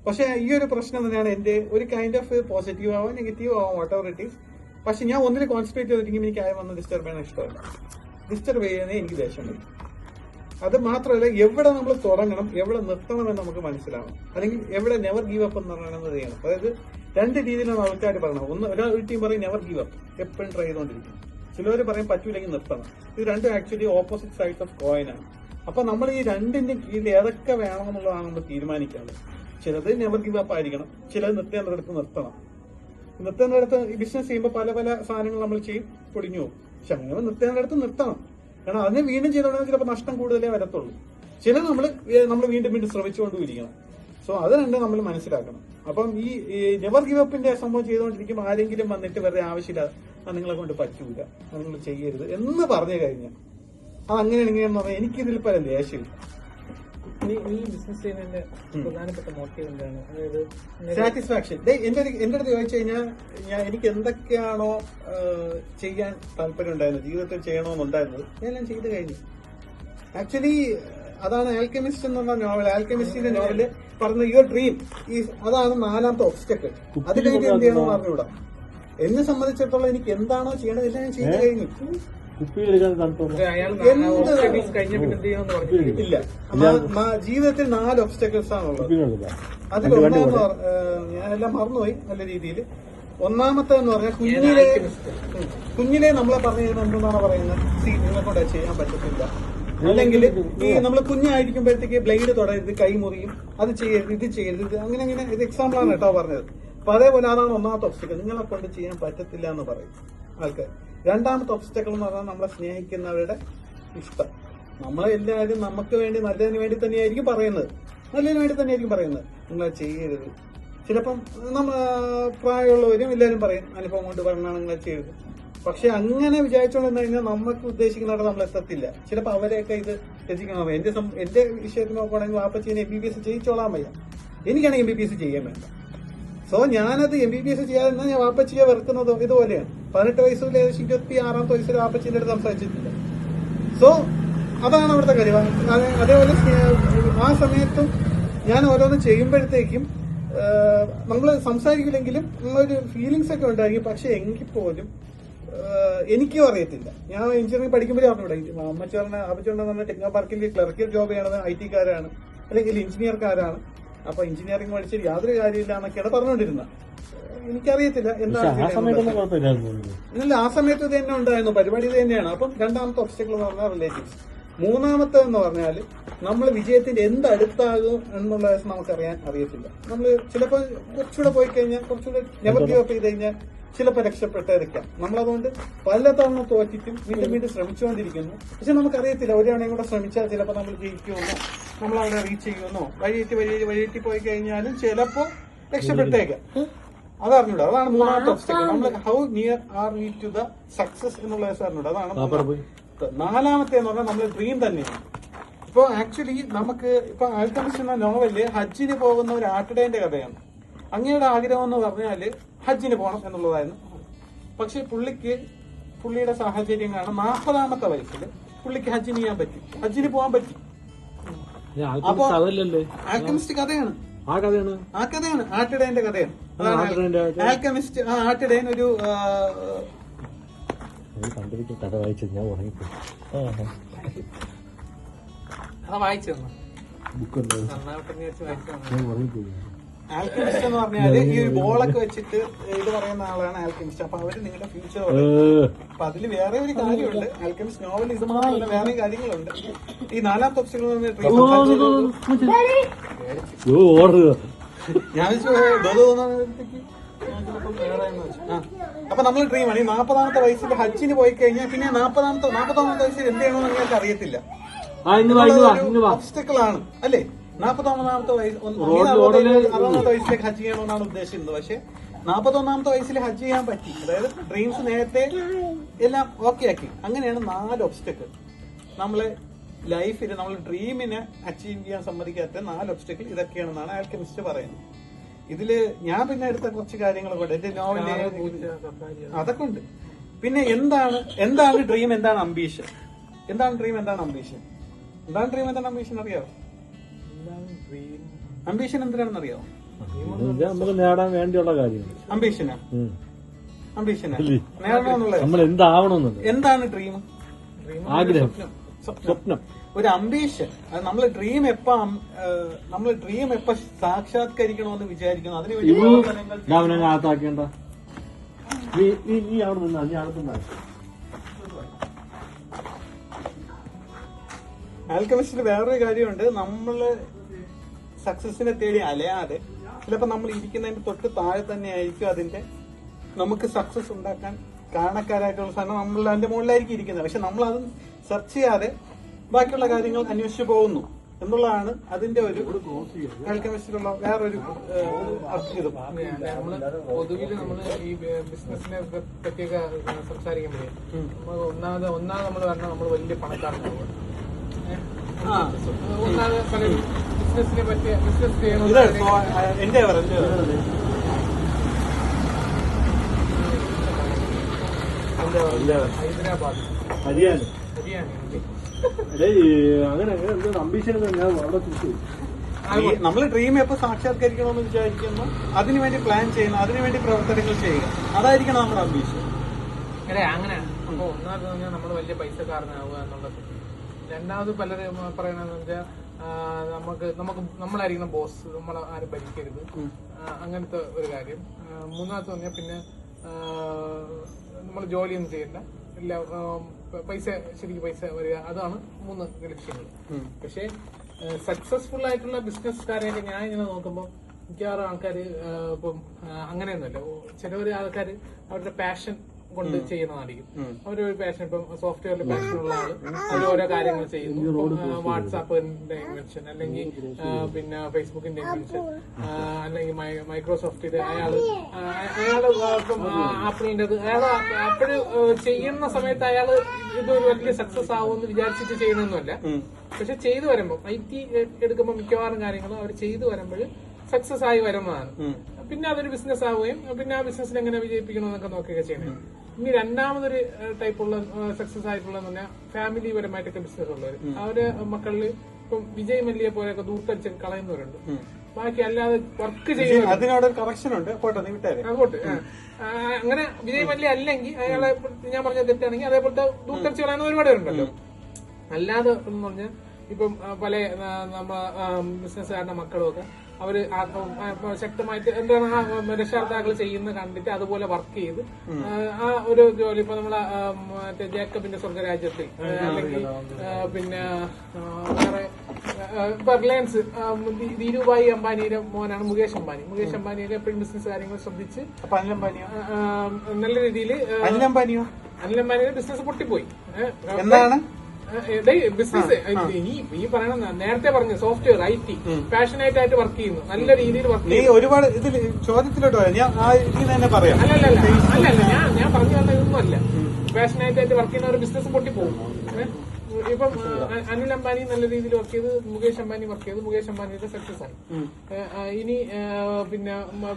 പക്ഷെ ഈ ഒരു പ്രശ്നം തന്നെയാണ് എന്റെ ഒരു കൈൻഡ് ഓഫ് പോസിറ്റീവ് ആവാം നെഗറ്റീവ് ആവാം വാട്ട് എവർ ഇറ്റ് ഈസ്. പക്ഷെ ഞാൻ ഒന്നിൽ കോൺസെൻട്രേറ്റ് ചെയ്തിരിക്കും എനിക്ക് ആയ വന്ന് ഡിസ്റ്റർബ് ചെയ്യാൻ ഇഷ്ടമല്ല. ഡിസ്റ്റർബ് ചെയ്യുന്നേ എനിക്ക് ദേഷ്യം വരും. അത് മാത്രമല്ല എവിടെ നമ്മൾ തുടങ്ങണം എവിടെ നിർത്തണമെന്ന് നമുക്ക് മനസ്സിലാവണം. അല്ലെങ്കിൽ എവിടെ നെവർ ഗീവ് അപ്പ് എന്ന് പറയുന്നത് ചെയ്യണം. അതായത് രണ്ട് രീതിയിലാണ് ആൾക്കാർ പറയണം. ഒരു ടീം പറയും നെവർ ഗീവ് അപ്പ്, എപ്പോഴും ട്രൈ ചെയ്തുകൊണ്ടിരിക്കും. ചിലവർ പറയും പറ്റൂലെങ്കിൽ നിർത്തണം. ഇത് രണ്ടും ആക്ച്വലി ഓപ്പോസിറ്റ് സൈഡ്സ് ഓഫ് കോയിനാണ്. അപ്പൊ നമ്മൾ ഈ രണ്ടിന്റെ കീഴിൽ ഏതൊക്കെ വേണമെന്നുള്ളതാണ് നമ്മൾ തീരുമാനിക്കേണ്ടത്. ചിലത് നെവർ ഗീവ് അപ്പ് ആയിരിക്കണം, ചിലത് നിർത്തേണ്ടടുത്ത് നിർത്തണം. നിർത്തേണ്ടടുത്ത് ഈ ബിസിനസ് ചെയ്യുമ്പോൾ പല പല സാധനങ്ങൾ നമ്മൾ ചെയ്യും, പൊടിഞ്ഞു പോകും. പക്ഷെ അങ്ങനെ നിർത്തേണ്ടടുത്ത് നിർത്തണം. കാരണം അതിനെ വീണ്ടും ചെയ്തോണ്ടെങ്കിൽ ചിലപ്പോൾ നഷ്ടം കൂടുതലേ വരത്തുള്ളൂ. ചിലത് നമ്മൾ വീണ്ടും വീണ്ടും ശ്രമിച്ചുകൊണ്ടിരിക്കണം. സോ അത് രണ്ടും നമ്മൾ മനസ്സിലാക്കണം. അപ്പം ഈ നെവർ ഗിവ് അപ്പിന്റെ സംഭവം ചെയ്തുകൊണ്ടിരിക്കുമ്പോൾ ആരെങ്കിലും വന്നിട്ട് വെറുതെ ആവശ്യമില്ല നിങ്ങളെ കൊണ്ട് പറ്റൂല, നിങ്ങൾ ചെയ്യരുത് എന്ന് പറഞ്ഞു കഴിഞ്ഞാൽ അത് അങ്ങനെയാണ് ഇങ്ങനെയെന്ന് പറഞ്ഞാൽ എനിക്കിതിൽ പല ദേഷ്യമില്ല. ഈ ബിസിനസ് ചെയ്യുന്നതിന്റെ പ്രധാനപ്പെട്ട മോട്ടീവ് എന്താണ്? അതായത് സാറ്റിസ്ഫാക്ഷൻ. എന്റെ അടുത്ത് ചോദിച്ചു കഴിഞ്ഞാൽ എനിക്ക് എന്തൊക്കെയാണോ ചെയ്യാൻ താല്പര്യം ഉണ്ടായിരുന്നത്, ജീവിതത്തിൽ ചെയ്യണമെന്നുണ്ടായിരുന്നത് എല്ലാം ചെയ്തു കഴിഞ്ഞു. ആക്ച്വലി അതാണ് ആൽക്കെമിസ്റ്റ് എന്ന് പറഞ്ഞ നോവൽ. ആൽക്കെമിസ്റ്റിന്റെ നോവല് പറഞ്ഞ യുവർ ഡ്രീം അതാണ് 4ാമത്തെ ഒബ്സ്റ്റക്കിൾ. അത് കഴിഞ്ഞ് എന്ത് ചെയ്യണമെന്ന് പറഞ്ഞുകൂടാ. എന്നെ സംബന്ധിച്ചിടത്തോളം എനിക്ക് എന്താണോ ചെയ്യണത് എല്ലാം ഞാൻ ചെയ്തു കഴിഞ്ഞു. ഇല്ല, ജീവിതത്തിൽ 4 ഒബ്സ്റ്റക്കിൾസ് ആണുള്ളത്. അതിലൊന്നാന്ന് ഞാനെല്ലാം മറന്നുപോയി നല്ല രീതിയിൽ. ഒന്നാമത്തെ എന്ന് പറഞ്ഞാൽ കുഞ്ഞിലെ നമ്മളെ പറഞ്ഞു എന്തെന്നാണ് പറയുന്നത്, നിങ്ങളെ കൊണ്ട് ചെയ്യാൻ പറ്റത്തില്ല, അല്ലെങ്കിൽ ഈ നമ്മൾ കുഞ്ഞായിരിക്കുമ്പോഴത്തേക്ക് ബ്ലേഡ് തൊടരുത്, കൈ മുറിയും, അത് ചെയ്യരുത്, ഇത് ചെയ്യരുത്, അങ്ങനെ അങ്ങനെ. ഇത് എക്സാമ്പിൾ ആണ് കേട്ടോ പറഞ്ഞത്. അപ്പൊ അതേപോലെ അതാണ് ഒന്നാമത്തെ ഒബ്സ്റ്റക്കിൾ, നിങ്ങളെ കൊണ്ട് ചെയ്യാൻ പറ്റത്തില്ല എന്ന് പറയും ആൾക്കാർ. രണ്ടാമത്തെ ഒബ്സ്റ്റക്കിൾ എന്ന് പറഞ്ഞാൽ നമ്മളെ സ്നേഹിക്കുന്നവരുടെ ഇഷ്ടം. നമ്മളെല്ലാവരും നമുക്ക് വേണ്ടി നല്ലതിന് വേണ്ടി തന്നെയായിരിക്കും പറയുന്നത്, നല്ലതിന് വേണ്ടി തന്നെയായിരിക്കും പറയുന്നത്, നിങ്ങളെ ചെയ്യരുത്. ചിലപ്പം നമ്മൾ പ്രായമുള്ളവരും എല്ലാവരും പറയും, അനുഭവം കൊണ്ട് പറഞ്ഞാണ് നിങ്ങളെ ചെയ്യരുത്. പക്ഷെ അങ്ങനെ വിചാരിച്ചോണ്ടെന്ന് കഴിഞ്ഞാൽ നമുക്ക് ഉദ്ദേശിക്കുന്നിടത്ത് നമ്മൾ എത്തത്തില്ല. ചിലപ്പോൾ അവരെയൊക്കെ ഇത് രചിക്കണം. എന്റെ വിഷയത്തിൽ നോക്കുകയാണെങ്കിൽ വാപ്പച്ചീനെ MBBS ചെയ്യിച്ചോളാൻ വയ്യ, എനിക്കാണെങ്കിൽ MBBS ചെയ്യാൻ വേണ്ട. സോ ഞാനത് MBBS ചെയ്യാതെ ഞാൻ വാപ്പച്ചിയെ വെറുക്കുന്നത് ഇതുപോലെയാണ്. 18 വയസ്സിൽ ഏകദേശം 26ാമത്തെ വയസ്സിൽ വാപ്പച്ചീന്റെ അടുത്ത് സംസാരിച്ചിട്ടില്ല. സോ അതാണ് അവിടുത്തെ കാര്യം. അതേപോലെ ആ സമയത്തും ഞാൻ ഓരോന്ന് ചെയ്യുമ്പോഴത്തേക്കും നമ്മൾ സംസാരിക്കില്ലെങ്കിലും നമ്മളൊരു ഫീലിങ്സ് ഒക്കെ ഉണ്ടായിരിക്കും. പക്ഷെ എങ്കിൽ പോലും എനിക്കും അറിയത്തില്ല. ഞാൻ എഞ്ചിനീയറിംഗ് പഠിക്കുമ്പോഴേ അറിഞ്ഞൂടെ, അപ്പച്ചോറിനെ പറഞ്ഞ ടെക്നോ പാർക്കിൽ ക്ലർക്കൽ ജോബ് ചെയ്യണത് IT കാരാണ് അല്ലെങ്കിൽ എഞ്ചിനീയർക്കാരാണ്. അപ്പൊ എഞ്ചിനീയറിംഗ് പഠിച്ചിട്ട് യാതൊരു കാര്യമില്ല എന്നൊക്കെയാണ് പറഞ്ഞുകൊണ്ടിരുന്നത്. എനിക്കറിയത്തില്ല എന്താണ്. ഇല്ല, ആ സമയത്ത് ഇത് തന്നെ ഉണ്ടായിരുന്നു, പരിപാടി ഇത് തന്നെയാണ്. അപ്പം രണ്ടാമത്തെ ഒബ്സ്റ്റക്കിൾ എന്ന് പറഞ്ഞാൽ റിലേറ്റീവ്സ്. മൂന്നാമത്തെ എന്ന് പറഞ്ഞാൽ നമ്മൾ വിജയത്തിന്റെ എന്തടുത്താകും എന്നുള്ള നമുക്കറിയാൻ അറിയത്തില്ല. നമ്മൾ ചിലപ്പോൾ കുറച്ചുകൂടെ പോയി കഴിഞ്ഞാൽ, കുറച്ചുകൂടെ നെവർ ഗിവ് അപ്പ് ചെയ്ത് കഴിഞ്ഞാൽ ചിലപ്പോൾ രക്ഷപ്പെട്ടേക്കാം. നമ്മളതുകൊണ്ട് പലതവണ തോറ്റിട്ടും വീണ്ടും വീണ്ടും ശ്രമിച്ചുകൊണ്ടിരിക്കുന്നു. പക്ഷെ നമുക്കറിയത്തില്ല ഒരാണെയും കൂടെ ശ്രമിച്ചാൽ ചിലപ്പോൾ നമ്മൾ ജയിക്കുമെന്നോ നമ്മൾ അവിടെ റീച്ച് ചെയ്യുമെന്നോ, വഴിയേറ്റി പോയി കഴിഞ്ഞാലും ചിലപ്പോൾ രക്ഷപ്പെട്ടേക്കാം. അതറിഞ്ഞൂടാ. അതാണ് മൂന്നാമത്തെ ഒബ്സ്റ്റക്കിൾ. നമ്മൾ how near are we to the success എന്നുള്ള അറിഞ്ഞൂടാ. അതാണ് നാലാമത്തെ എന്ന് പറഞ്ഞാൽ നമ്മൾ ഡ്രീം തന്നെയാണ്. ഇപ്പൊ ആക്ച്വലി നമുക്ക് ഇപ്പൊ ആൽക്കെമിസ്റ്റ് എന്ന നോവലില് ഹജ്ജിന് പോകുന്ന ഒരു ആട്ടിടേന്റെ കഥയാണ്. അങ്ങയുടെ ആഗ്രഹം എന്ന് പറഞ്ഞാല് ഹജ്ജിന് പോകണം എന്നുള്ളതായിരുന്നു. പക്ഷെ പുള്ളിയുടെ സാഹചര്യം കാരണം 40ാമത്തെ വയസ്സിൽ പുള്ളിക്ക് ഹജ്ജിന് പോകാൻ പറ്റി. അപ്പൊ ആൽക്കെമിസ്റ്റ് കഥയാണ്, ആ കഥയാണ് ആട്ടിടേന്റെ കഥയാണ്. അതാണ് ആൽക്കെമിസ്റ്റ്. ആ ആട്ടിടയൻ ഒരു കഥ വായിച്ചത് ഞാൻ ഉറങ്ങിപ്പോയി. ആൽക്കെമിസ്റ്റ് എന്ന് പറഞ്ഞാല് ഈ ഒരു ബോളൊക്കെ വെച്ചിട്ട് ഇത് പറയുന്ന ആളാണ് ആൽക്കെമിസ്റ്റ്. അപ്പൊ അവര് നിങ്ങളുടെ ഫ്യൂച്ചർ. അപ്പൊ അതില് വേറെ ഒരു കാര്യമുണ്ട്. ആൽക്കെമിസ്റ്റ് നോവൽ ഇത് മാത്രമല്ല, വേറെ കാര്യങ്ങളുണ്ട്. ഈ 4ാമത്തെ ഒബ്സ്റ്റക്കിൾ ഞാൻ അപ്പൊ നമ്മൾ ഡ്രീമാണ്. ഈ 40ാമത്തെ വയസ്സിൽ ഹജ്ജിന് പോയി കഴിഞ്ഞാൽ പിന്നെ 40ാമത്തെ വയസ്സിൽ എന്ത് ചെയ്യണമെന്ന് നിങ്ങൾക്ക് അറിയത്തില്ല. ഒബ്സ്റ്റക്കിൾ ആണ് അല്ലേ? 40ാമത്തെ വയസ്സ് 60ാമത്തെ വയസ്സിലേക്ക് ഹജ്ജ് ചെയ്യണമെന്നാണ് ഉദ്ദേശിക്കുന്നത്. പക്ഷെ 41ാമത്തെ വയസ്സിൽ ഹജ്ജ് ചെയ്യാൻ പറ്റി. അതായത് ഡ്രീംസ് നേരത്തെ എല്ലാം ഓക്കെ ആക്കി. അങ്ങനെയാണ് 4 ഒബ്സ്റ്റക്കിൾ നമ്മളെ ലൈഫിൽ നമ്മൾ ഡ്രീമിനെ അച്ചീവ് ചെയ്യാൻ സമ്മതിക്കാത്ത 4 ഒബ്സ്റ്റക്കിൾ ഇതൊക്കെയാണെന്നാണ് ആൽക്കെമിസ്റ്റ് പറയുന്നത്. ഇതില് ഞാൻ പിന്നെ എടുത്ത കുറച്ച് കാര്യങ്ങളൊക്കെ ഉണ്ട് എന്റെ നോവലില്, അതൊക്കെ ഉണ്ട്. പിന്നെ എന്താണ് ഡ്രീം, എന്താണ് അംബീഷൻ, എന്താണ് ഡ്രീം, എന്താണ് അംബീഷൻ, എന്താണ് ഡ്രീം, എന്താണ് അംബീഷൻ അറിയാവോ? അംബീഷൻ എന്തിനാണെന്ന് അറിയാവോ? നമുക്ക് നേടാൻ വേണ്ടിയുള്ള കാര്യങ്ങൾ. അംബീഷനാ നേടണമെന്നുള്ളത്. നമ്മൾ എന്താവണമെന്നുള്ളത്. എന്താണ് ഡ്രീം? ആഗ്രഹം, സ്വപ്നം, ഒരു അംബീഷൻ. അത് നമ്മൾ ഡ്രീം എപ്പോ സാക്ഷാത്കരിക്കണമെന്ന് വിചാരിക്കുന്നു. അതിനുവേണ്ടി അകത്താക്കേണ്ട നീ അവിടെ നിന്നാ, നീ അകത്തുനിന്നാ. ആൽക്കമിസ്റ്റിൽ വേറൊരു കാര്യമുണ്ട്. നമ്മള് സക്സസിനെ തേടി അലയാതെ ചിലപ്പോ നമ്മൾ ഇരിക്കുന്നതിന്റെ തൊട്ട് താഴെ തന്നെ ആയിരിക്കും അതിന്റെ നമുക്ക് സക്സസ് ഉണ്ടാക്കാൻ കാരണക്കാരായിട്ടുള്ള സാധനം നമ്മൾ അതിന്റെ മുകളിലായിരിക്കും ഇരിക്കുന്നത്. പക്ഷെ നമ്മൾ അത് സെർച്ച് ചെയ്യാതെ ബാക്കിയുള്ള കാര്യങ്ങൾ അന്വേഷിച്ചു പോകുന്നു എന്നുള്ളതാണ് അതിന്റെ ഒരു ആൽക്കമിസ്റ്റിലുള്ള വേറൊരു അർത്ഥം. നമ്മള് പൊതുവിൽ നമ്മള് ഈ ബിസിനസിനെ പറ്റിയൊക്കെ സംസാരിക്കുമ്പോഴേ ഒന്നാമത് നമ്മൾ പറഞ്ഞാൽ നമ്മൾ വലിയ പണക്കാരനാവുക. ഒന്നാമത് പലരും ബിസിനസിനെ പറ്റിയ ബിസിനസ് ചെയ്യണം. ഹൈദരാബാദ്, ഹരിയാന, അങ്ങനെ അംബീഷൻ ഞാൻ അവിടെ ചുറ്റും. നമ്മൾ ഡ്രീം എപ്പോ സാക്ഷാത്കരിക്കണമെന്ന് വിചാരിക്കുന്നു, അതിനുവേണ്ടി പ്ലാൻ ചെയ്യുന്നു, അതിനുവേണ്ടി പ്രവർത്തനങ്ങൾ ചെയ്യുക, അതായിരിക്കണം നമ്മുടെ അംബീഷൻ. അങ്ങനെയാണ്. അപ്പൊ ഒന്നാമത് പറഞ്ഞാൽ നമ്മൾ വലിയ പൈസക്കാരനാവുക എന്നുള്ളത്. രണ്ടാമത് പലരും പറയണെന്ന് വെച്ചാൽ നമ്മളായിരിക്കണം ബോസ്, നമ്മൾ ആരും ഭരിക്കരുത്, അങ്ങനത്തെ ഒരു കാര്യം. മൂന്നാമത്തെ പറഞ്ഞാൽ പിന്നെ നമ്മൾ ജോലിയൊന്നും ചെയ്യണ്ട, ഇല്ല ശരിക്കും പൈസ വരിക, അതാണ് 3 ലക്ഷ്യങ്ങൾ. പക്ഷെ സക്സസ്ഫുൾ ആയിട്ടുള്ള ബിസിനസ്സുകാരെയൊക്കെ ഞാൻ ഇങ്ങനെ നോക്കുമ്പോൾ മിക്കവാറും ആൾക്കാർ ഇപ്പം അങ്ങനെയൊന്നുമല്ല. ചിലവര് ആൾക്കാർ അവരുടെ പാഷൻ കൊണ്ട് ചെയ്യുന്നതായിരിക്കും. അവരൊരു പാഷൻ, ഇപ്പം സോഫ്റ്റ്വെയറിൽ പാഷനുള്ള ആള് അവർ ഓരോ കാര്യങ്ങൾ ചെയ്യുന്നു. വാട്സാപ്പിന്റെ ഇൻവെൻഷൻ, അല്ലെങ്കിൽ പിന്നെ ഫേസ്ബുക്കിന്റെ ഇൻവെൻഷൻ, അല്ലെങ്കിൽ മൈക്രോസോഫ്റ്റിന്റെ അയാള് ഇപ്പം ആപ്പിളിന്റെ അയാൾ അപ്പോഴ് ചെയ്യുന്ന സമയത്ത് അയാള് ഇതൊരു വലിയ സക്സസ് ആവുമെന്ന് വിചാരിച്ചിട്ട് ചെയ്യുന്നൊന്നുമല്ല. പക്ഷെ ചെയ്തു വരുമ്പോൾ IT എടുക്കുമ്പോൾ മിക്കവാറും കാര്യങ്ങൾ അവർ ചെയ്തു വരുമ്പോൾ സക്സസ് ആയി വരുന്നതാണ്. പിന്നെ അതൊരു ബിസിനസ് ആവുകയും പിന്നെ ആ ബിസിനസ്സിൽ എങ്ങനെ വിജയിപ്പിക്കണമെന്നൊക്കെ നോക്കുകയൊക്കെ ചെയ്യണം. ഇനി രണ്ടാമതൊരു ടൈപ്പുള്ള സക്സസ് ആയിട്ടുള്ളതെന്ന് പറഞ്ഞാൽ ഫാമിലി പരമായിട്ടൊക്കെ ബിസിനസ് ഉള്ളവർ, അവര് മക്കളിൽ ഇപ്പം വിജയ് മല്യയെ പോലെയൊക്കെ ദൂർത്തടിച്ച് കളയുന്നവരുണ്ട്. ബാക്കി അല്ലാതെ വർക്ക് ചെയ്യുന്ന അതിനോടൊരു കറക്ഷൻ ഉണ്ട്. അങ്ങോട്ട് അങ്ങനെ വിജയ് മല്യ അല്ലെങ്കിൽ അയാളെ ഞാൻ പറഞ്ഞ തെറ്റാണെങ്കിൽ അതേപോലത്തെ ദൂർത്തടിച്ച് കളയുന്ന ഒരുപാട് പേരുണ്ടല്ലോ. അല്ലാതെ എന്ന് പറഞ്ഞാൽ ഇപ്പം പല ബിസിനസ്സുകാരുടെ മക്കളുമൊക്കെ അവര് ശക്തമായിട്ട് എന്താണ് രക്ഷകർത്താക്കൾ ചെയ്യുന്ന കണ്ടിട്ട് അതുപോലെ വർക്ക് ചെയ്ത് ആ ഒരു ജോലി ഇപ്പൊ നമ്മളെ മറ്റേ ജേക്കബിന്റെ സ്വർഗരാജ്യത്തിൽ, അല്ലെങ്കിൽ പിന്നെ വേറെ ഇപ്പൊ റിലയൻസ് ധീരുഭായി അംബാനിയുടെ മോനാണ് മുകേഷ് അംബാനി. മുകേഷ് അംബാനിയുടെ എപ്പോഴും ബിസിനസ് കാര്യങ്ങൾ ശ്രദ്ധിച്ച് നല്ല രീതിയിൽ അനിൽ അംബാനിയുടെ ബിസിനസ് പൊട്ടിപ്പോയി. ബിസിനസ് ഈ പറയണ നേരത്തെ പറഞ്ഞ സോഫ്റ്റ്വെയർ IT പാഷനേറ്റ് വർക്ക് ചെയ്യുന്നു, നല്ല രീതിയിൽ വർക്ക് ചെയ്യുന്നു. ഒരുപാട് ഇതിൽ ചോദ്യത്തിലോട്ട് അല്ലല്ല ഞാൻ പറഞ്ഞു തന്ന ഇതൊന്നും അല്ല. പാഷനേറ്റ് വർക്ക് ചെയ്യുന്ന ഒരു ബിസിനസ് പൊട്ടിപ്പോകും. ഇപ്പം അനിൽ അംബാനി നല്ല രീതിയിൽ വർക്ക് ചെയ്ത് മുകേഷ് അംബാനി വർക്ക് ചെയ്ത് മുകേഷ് അംബാനിയുടെ സക്സസ് ആയി. ഇനി പിന്നെ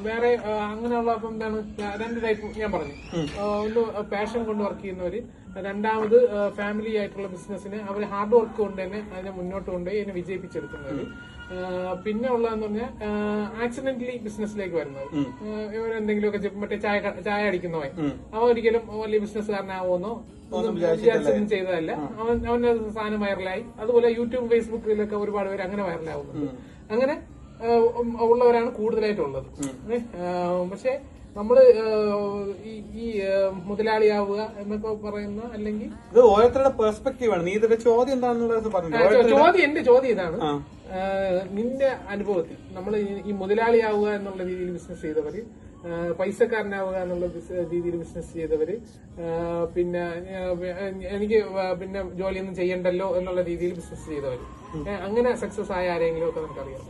വേറെ അങ്ങനെയുള്ള ഇപ്പം എന്താണ് 2 ടൈപ്പ് ഞാൻ പറഞ്ഞു. ഒന്ന് പാഷൻ കൊണ്ട് വർക്ക് ചെയ്യുന്നവര്, രണ്ടാമത് ഫാമിലി ആയിട്ടുള്ള ബിസിനസ്സിന് അവർ ഹാർഡ് വർക്ക് കൊണ്ട് തന്നെ അതിനെ മുന്നോട്ട് കൊണ്ടുപോയി അതിനെ വിജയിപ്പിച്ചെടുക്കുന്നവര്. പിന്നെ ഉള്ളതെന്ന് പറഞ്ഞാൽ ആക്സിഡന്റലി ബിസിനസ്സിലേക്ക് വരുന്നത്, ഇവരെന്തെങ്കിലുമൊക്കെ മറ്റേ ചായ അടിക്കുന്നവൻ അവൻ ഒരിക്കലും വലിയ ബിസിനസ്സുകാരനാവുമെന്നോ ഒന്നും വിചാരിച്ചൊന്നും ചെയ്തതല്ല. അവന്റെ സാധനം വൈറലായി. അതുപോലെ യൂട്യൂബ് ഫേസ്ബുക്കിലൊക്കെ ഒരുപാട് പേര് അങ്ങനെ വൈറലാവുന്നുണ്ട്. അങ്ങനെ ഉള്ളവരാണ് കൂടുതലായിട്ടുള്ളത്. പക്ഷെ നമ്മള് ഈ മുതലാളിയാവുക എന്നൊക്കെ പറയുന്ന, അല്ലെങ്കിൽ ഇത് ഓരോരുത്തരുടെ പെർസ്പെക്റ്റീവ് ആണ്. നീ ഇതിന്റെ ചോദ്യം എന്താണെന്നുള്ളത് പറഞ്ഞു. എന്റെ ചോദ്യം ഇതാണ്, നിന്റെ അനുഭവത്തിൽ നമ്മൾ ഈ മുതലാളിയാവുക എന്നുള്ള രീതിയിൽ ബിസിനസ് ചെയ്തവര്, പൈസക്കാരനാവുക എന്നുള്ള രീതിയിൽ ബിസിനസ് ചെയ്തവര്, പിന്നെ എനിക്ക് പിന്നെ ജോലിയൊന്നും ചെയ്യണ്ടല്ലോ എന്നുള്ള രീതിയിൽ ബിസിനസ് ചെയ്തവര്, അങ്ങനെ സക്സസ് ആയ ആരെങ്കിലും ഒക്കെ നമുക്കറിയാം?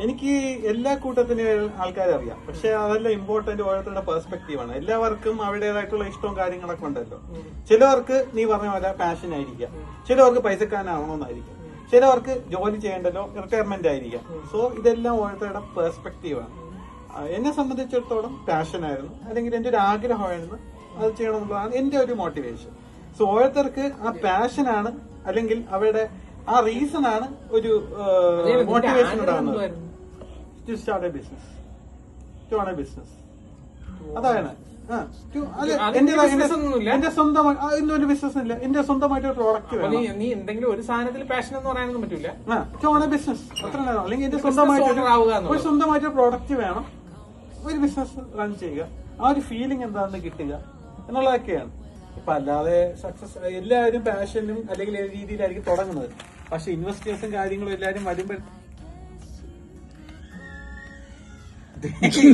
എനിക്ക് എല്ലാ കൂട്ടത്തിനും ആൾക്കാരെ അറിയാം. പക്ഷെ അതെല്ലാം ഇമ്പോർട്ടന്റ് ഓരോരുത്തരുടെ പെർസ്പെക്റ്റീവ് ആണ്. എല്ലാവർക്കും അവരുടേതായിട്ടുള്ള ഇഷ്ടവും കാര്യങ്ങളൊക്കെ ഉണ്ടല്ലോ. ചിലവർക്ക് നീ പറഞ്ഞ പോലെ പാഷൻ ആയിരിക്കാം, ചിലവർക്ക് പൈസക്കാരനാവണമെന്നായിരിക്കും, ചിലവർക്ക് ജോലി ചെയ്യേണ്ടല്ലോ റിട്ടയർമെന്റ് ആയിരിക്കാം. സോ ഇതെല്ലാം ഓരോരുത്തരുടെ പെർസ്പെക്റ്റീവ് ആണ്. എന്നെ സംബന്ധിച്ചിടത്തോളം പാഷൻ ആയിരുന്നു, അല്ലെങ്കിൽ എന്റെ ഒരു ആഗ്രഹമായിരുന്നു അത് ചെയ്യണമെന്നുള്ളതാണ് എന്റെ ഒരു മോട്ടിവേഷൻ. സോ ഓരോരുത്തർക്ക് ആ പാഷനാണ് അല്ലെങ്കിൽ അവരുടെ ആ റീസൺ ആണ് ഒരു മോട്ടിവേഷൻ ഉണ്ടാകുന്നത്. To start a business. To own a business. അതാണ് business ഒന്നുമില്ല. എന്റെ സ്വന്തമായി ഒരു ബിസിനസ് ഇല്ല, എന്റെ സ്വന്തമായിട്ട് ഒരു പ്രോഡക്റ്റ് അപ്പൊ വേണം. നീ എന്തെങ്കിലും ഒരു സാധനത്തിൽ പാഷൻ എന്ന് പറയാനൊന്നും പറ്റൂല. ടു ഓൺ എ ബിസിനസ് അത്ര അല്ലെങ്കിൽ എന്റെ owner ആവുക എന്നുള്ളത്. ഒരു സ്വന്തമായിട്ട് പ്രോഡക്റ്റ് വേണം, ഒരു ബിസിനസ് റൺ ചെയ്യുക, ആ ഒരു ഫീലിംഗ് എന്താണെന്ന് കിട്ടുക എന്നുള്ളതൊക്കെയാണ്. ഇപ്പൊ അല്ലാതെ സക്സസ് എല്ലാവരും പാഷനും അല്ലെങ്കിൽ ഏത് രീതിയിലായിരിക്കും തുടങ്ങുന്നത്. പക്ഷെ ഇൻവെസ്റ്റേഴ്സും കാര്യങ്ങളും എല്ലാവരും വരുമ്പോൾ